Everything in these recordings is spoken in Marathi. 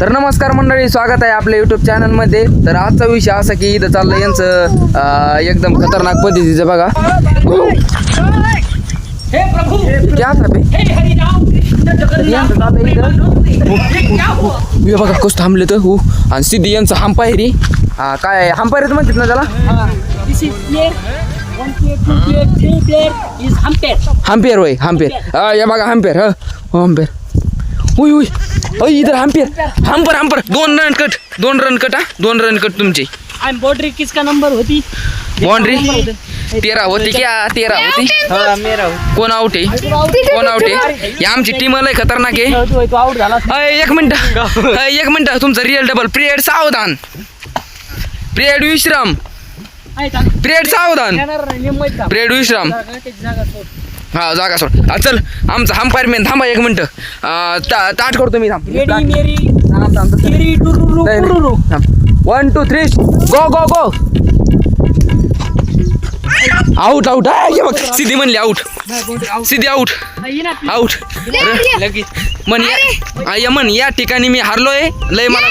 तर नमस्कार मंडळी, स्वागत आहे आपल्या यूट्यूब चॅनलमध्ये. तर आजचा विषय असा की इथं चाललं यांचं एकदम खतरनाक पद्धतीचं बघा. क्या था बे? हे बघा कसं थांबले तर हो. आणि सिद्धी यांचं हंपायरी काय हंपायरीच म्हणतात ना त्याला. हंपेर होय हंपेर. या बघा हंपेर. हंपेर उई उई ओय इधर hamper hamper 2 run cut. 2 run cut तुमची. बाउंड्री किसका नंबर होती? बाउंड्री 13 होती क्या? 13 होती. कोण आउट आहे? ही आमची टीम लय खतरनाक आहे. तो आउट झाला. एक मिनिट तुमचा रिअल डबल. पिरियड सावधान. पिरियड विश्राम. पिरियड सावधान. पिरियड विश्राम. हा जागा सोड. चल आमचा हंपायर मेन थांबा 1 मिनिट. ताट करतो मी. थांब. 1 2 3 गो. आउट. बघ सिद्धी म्हणली आउट. सिद्धी आउट. मन या ठिकाणी मी हारलोय लय. मला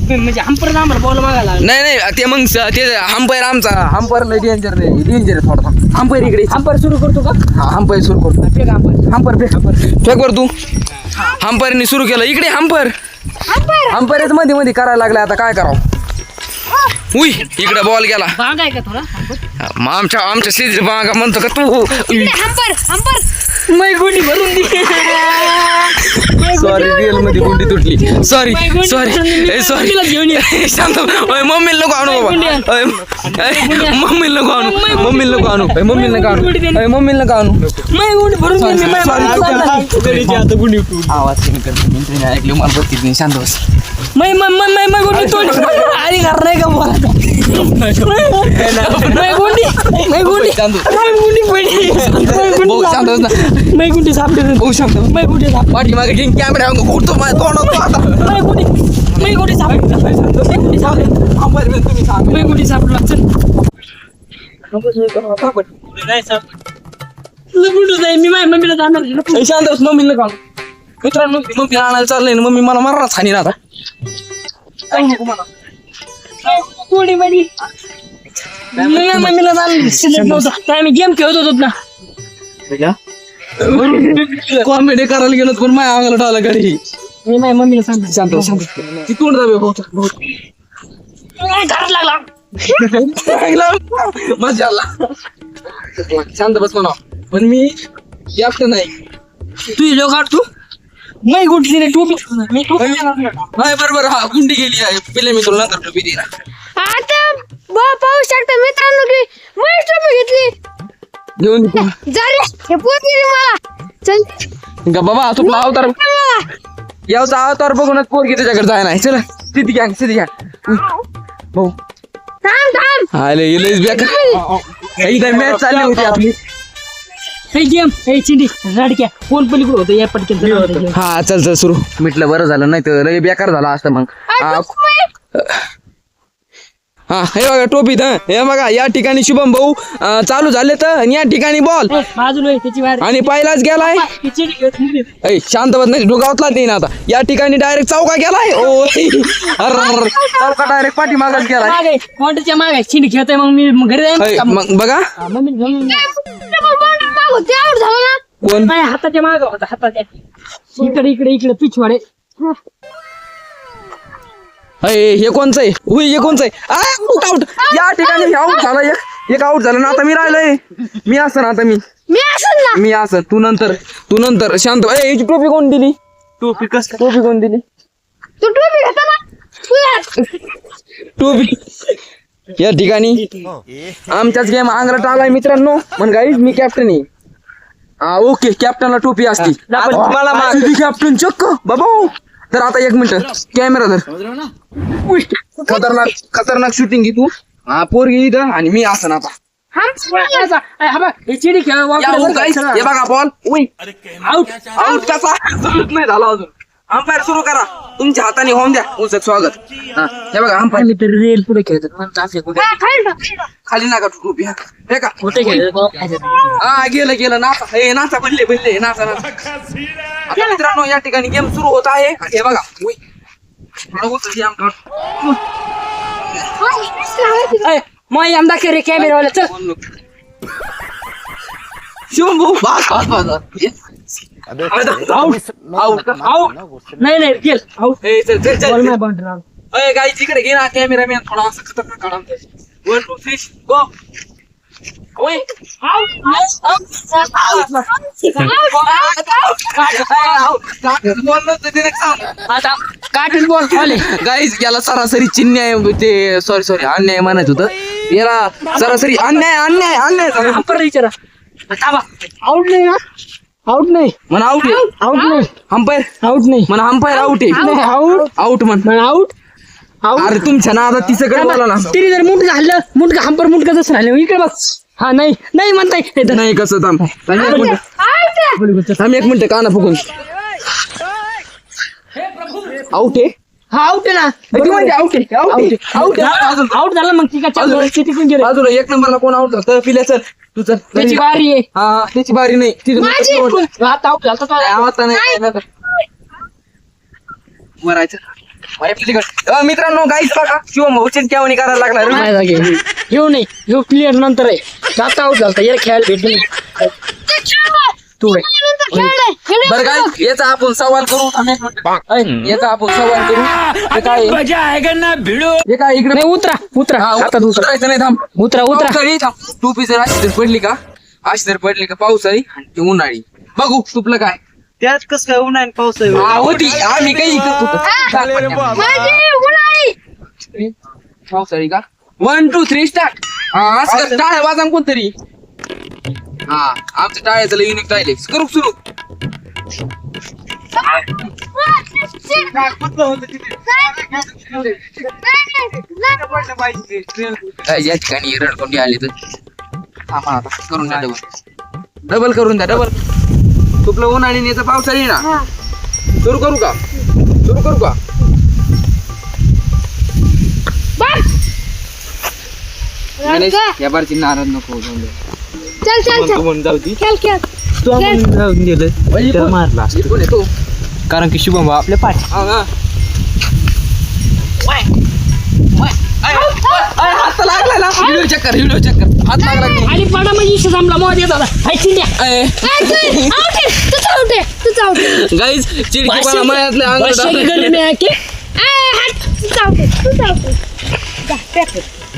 म्हणजे हंपर आम्हाला बॉल मागायला. नाही ते मग ते हंपायर आमचा हंपायर लय डेंजर थोडा. हंपायर इकडे. हंपर सुरू करतो का? हा हंपायर सुरू करतो. Fake hamper. फेक बर तू. हंपायरनी सुरू केलं इकडे. हंपायरच मध्ये करायला लागला. आता काय करावं. उई इकडे बॉल गेला. भाग आहे का थोडा? आमच्या सिद्धी बागा म्हणतो का तू. मै गुंडी भरून दे. सॉरी रिअल मध्ये गुंडी तुटली. सॉरी घेऊन ये. शांत. मम्मीला नको आणू बाबा. मम्मीला नको आणू. मै गुंडी भरून दे. आवाज ऐकली मला बघितली. शांत बस. मै गुंडी तोड. अरे घर नाही का बोला. मै गुंडी सापडे. पाठीमागे घेऊन कॅमेरा घुरतो मी माझ्या मम्मीला जाणार. शांत बस. मम्मीला का मित्रांनो मम्मी आणायला चाललंय ना. मम्मी मला मारणार हानी ना आता. मम्मीला जाणार. आम्ही गेम खेळत होतो ना. कॉमेडी करायला गेलो पण माझ्या अंगाला डाला गाडी. मी माझ्या मम्मीला सांगतो. शांत ती कोण जावे घरात लागला. मजा आला. शांत बस म्हणा. पण मी एकटं नाही. तू जो काढतो नाही गुंटली नाही. टोपी नाही बरोबर. हा गुंडी गेली आहे. पहिले मी तुला नंतर टोपी दिला. आता पाहू शकता मित्रांनो की मी टोपी घेतली. घेऊन हे पोचली मला. चल का बाबा तुला अवतार यावचा अवतार बघूनच पोरगी त्याच्याकडे जाय नाही. चला सिद्धी घ्या भाऊ. थांब. आले इलेच बेकार. इथं मॅच चालली होती आपली. हे गेम हे चिंडी राडक्या कोण पलीकडे होतं या पटकन. हा चल सुरू. मिटलं बरं झालं. नाही तर लय बेकार झाला असतं मग. हा हे बघा टोपीत. हे बघा या ठिकाणी शुभम भाऊ चालू झाले तर. या ठिकाणी बॉल आणि पहिलाच गेलाय. शांत बस नाही. डोगावतला ते ना आता. या ठिकाणी डायरेक्ट चौका गेलाय. चौका डायरेक्ट पाठी मागच गेलाय. कोणत्याच्या मागे चिंडी खेळतोय. मग मी घरी जाईन. मग बघा कोण हाताच्या माग होता. हाताच्या इकडे पिछवाडे. हे कोणचं आहे. हे कोणचं आहे. आउट. या ठिकाणी आउट झाला. एक आउट झालं ना. आता मी राहिलोय. मी असं ना. आता मी असं. तू नंतर शांत. याची टोपी कोण दिली? टोपी कोण दिली? तू टोपी घेता ना. टोपी या ठिकाणी आमच्याच गेम अंगलट आलाय मित्रांनो. पण गाईज मी कॅप्टन आहे. ओके कॅप्टनला टोपी असती. कॅप्टन चक्क बाबा. तर आता 1 मिनिट कॅमेरा धर. खतरनाक शूटिंग घे तू. पोरगी इथं आणि मी असं ना. आता चिडी खेळ. हे बघा बॉल. आउट कसा नाही झाला अजून. अंपायर सुरू करा. तुमच्या हाताने होऊन द्या तुमचं स्वागत. हा हे बघा अंपायर आम्ही तर रेल पुढे खेळतात म्हणतात असे कुठे खाली नका टोपी हा हे का कुठे खेळतात हा गेलं नाचा हे नाचा बनले नाचा आता मित्रांनो या ठिकाणी गेम सुरू होत आहे हे बघा उई. थोडं होतं हे आमचं. मग आमदा करे कॅमेरावाला चल शिवम भाऊ बस आउट नाही गेल आऊट चल नाही बाउंड्री आउट अय गाई तिकडे घे ना कॅमेरामॅन थोडा असं खतरनाक काढा 1 2 3 गो ओय आता काटून बॉल खाली गाईज याला सरासरी चिन्ह ते सॉरी अन्याय म्हणायचं होतं याला सरासरी अन्याय आपण विचारा आउट नाही ना आउट नाही म्हणा आउट आउट नाही अंपायर आउट नाही म्हणा अंपायर आउट आहे आउट आउट म्हण आउट अरे तुमच्या नादात ती सगळं बोला ना तिने जर मुंडका हल्लं मुंडका हंपर मुंडका जसं राहिलं इकडे बस हा नाही म्हणताय नाही कसं थांब एक मिनिट काना फुकून आउट आहे हा आउट आहे ना आउट आउट झाला मग ती का तिकून गेले बाजूला एक नंबरला कोण आउट तर पिल्या चल तू चल त्याची बारी आहे हा त्याची बारी नाही आता आउट झाला आता नाही मरायचं मित्रांनो गाईच बघा शिवम भाऊ चिंत्यावणी करायला लागला घेऊ नाही घेऊ प्लेअर नंतर आहे आता आउट झाला यार खेळायला भेटले तू बरं काय याचा आपण सवाल करू याचा आपण सवाल करू हे काय हे काय इकडे नाही उतरा आता उतरायचं नाही थांब उतरा टोपी जर अशी जर पडली का पावसाळी आणि ती उन्हाळी बघू तुपलं काय त्यात कसं काय उन्हाळ्यात पाऊस आहे होती आम्ही काही करत होतो पावसाळी का 1 2 3 स्टार्ट असं टाळ्या वाजन कोणतरी हा आमच्या टाळ्याचं युनिक टाळले करू सुरू या ठिकाणी रडकोंडी आली तर थांबा आता करून द्या डबल करून द्या डबल तुपलं उन्हाळी याचा पावसाळी ना सुरू करू का या बारची नाराज नको मारला कोण येतो कारण की शुभम आपल्या पाठ हात लागला ना व्हिडिओ चक्कर हात लागला आणि पडा म्हणजे जमला मोद येत गाईज चिडकीपणा मळ्यातले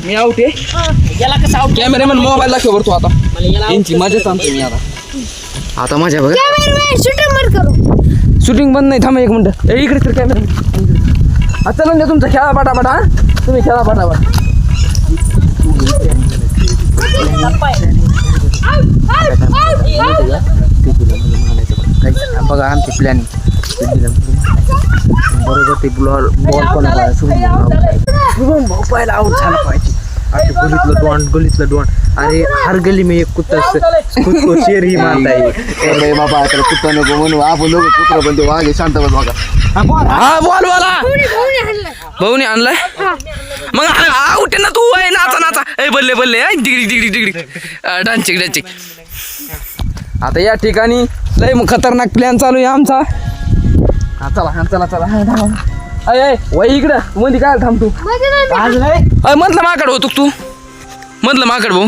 मी आउट आहे याला कसं आउट कॅमेरामॅन मोबाईल दाखव भरतो आता यांची मजा सांगतो मी आता माझ्या बघा शूटिंग बंद नाही थांबा एक मिनिट इकडे तर कॅमेरा चला द्या तुमचा खेळा पाटापाटा तुम्ही खेळा पाटापाट बघा आमची प्लॅनिंग बरोबर ते बॉल कोणाला शुभम भाऊ पहिला आउट झाला पाहिजे अरे गलीतलं डोंड अरे हर गली में एक कुत्ता खुद को शेर ही मानता है बाबा आता कुत्ता नको म्हणू आपण लोक कुत्रा बनतो वागे शांत बस बघा हा बॉल वाला भाऊने आणलाय मग आउट ना तू आहे नाचा ए बल्ले डिग्री डान्सिंग आता या ठिकाणी लय खतरनाक प्लॅन चालू आहे आमचा चला अय वय इकडं मध्ये काय थांब तू मधलं माकड होतो तू मधलं माकड भाऊ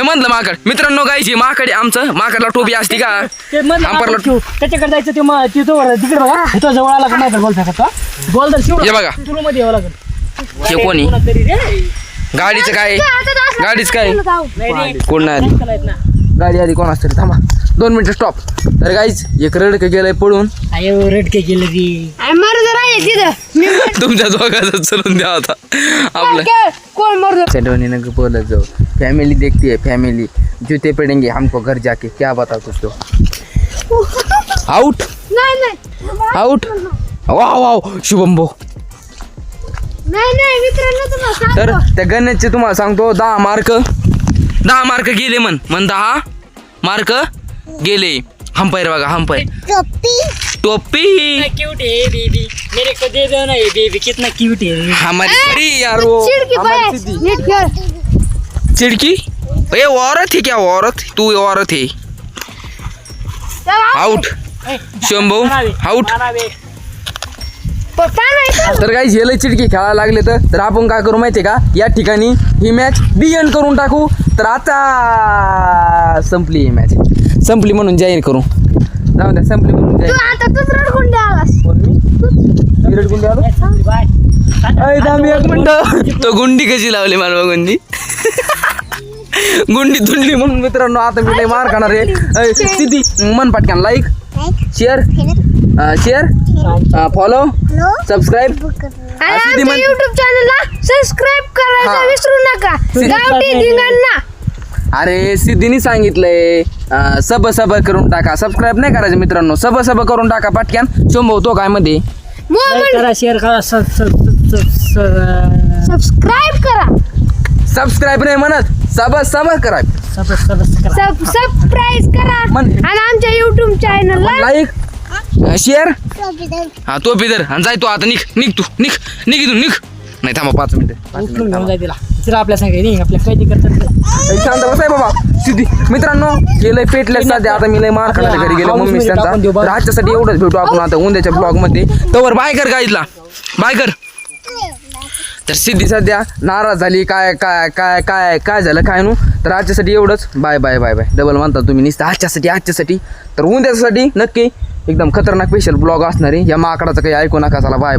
मधलं माकड मित्रांनो गायची माकड आमचं माकडला टोपी असती का त्याच्याकडे जायचं ते तिकडे बघा तो जवळ आला का नाही बॉल फेकत बॉल तर शिव बघा मध्ये यावं लागेल हे कोणी गाडीचं काय कोण नाही गाडी आली कोण असते थांबा 2 मिनिटं स्टॉप तर गाईच एक रडकं गेलंय पडून रडके गेलं की तुमच्या दोघांचा चलून द्या होता आपलं बोलत जाऊ फैमिली देखती है फैमिली जूते पड़ेंगे हमको घर जाके क्या बता कुछ तो आउट वाव शुभम भाऊ तर त्या गणेशचे तुम्हाला सांगतो 10 मार्क गेले म्हण 10 मार्क गेले हंपायर बघा हंपायर टोपी क्यूट है बेबी मेरे को दे दो ना ये बेबी कितना क्यूट है हमारी बड़ी यार वो चिड़की हमारी पाय सिद्धी नीट खेळ चिड़की ये औरत है क्या औरत तू औरत है आउट शंभू आउट पप्पा नाही तर काही झेल चिडकी खेळायला लागले तर आपण काय करू माहितीये का या ठिकाणी ही मॅच एंड करून टाकू तर आता संपली ही मॅच संपली म्हणून जाहीर करू जाऊ द्या संपली म्हणून तू जाहीर आता तूच रडकुंड द्यालास कोण मी विराट गुंडी आलो अय थांब एक मिनिट तो गुंडी कशी लावली मला गुंडी गुंडी तुंडली म्हणून मित्रांनो आता मी लय मार खाणार आहे सिद्धी मन पटकन लाईक शेअर फॉलो सबस्क्राईब आणि सिद्धी आमच्या म्हण- YouTube चॅनलला सबस्क्राईब करायला हा. विसरू नका गावठी धिंगांना अरे सिद्धीने सांगितलंय सब करून टाका सबस्क्राईब नाही करायचं मित्रांनो सब करून टाका पटक्यान शंभू तो काय मध्ये मोहम्मद करा शेअर करा सबस्क्राईब करा सबस्क्राईब नाही म्हणत सब करा सबस्क्राईब करा म्हण. आणि आमच्या YouTube चॅनलला लाईक शेअर हा तो पिदर आणि जाय तो आता निघ तू निघ इथून निघ नाही थांबा 5 मिनिटं उचलून घेऊन जाय तिला तिला आपल्या सांगाय नाही आपल्या कैदी करतात शांत बसाय बाबा सिद्धी मित्रांनो गेलंय पेटलंय सध्या आता मी लय मार खाण्याच्या घरी गेलो मम्मी त्यांचा तर आजच्यासाठी एवढंच भेटू आपण आता उद्याच्या ब्लॉग मध्ये तवर बाय कर गाईडला बाय कर तर सिद्धी सध्या नाराज झाली काय झालं काय नु तर आजच्यासाठी एवढंच बाय डबल म्हणता तुम्ही नुसतं आजच्यासाठी तर उद्यासाठी नक्की एकदम खतरनाक स्पेशल ब्लॉग असणार आहे या माकडाचं काही ऐकू नका चला बाय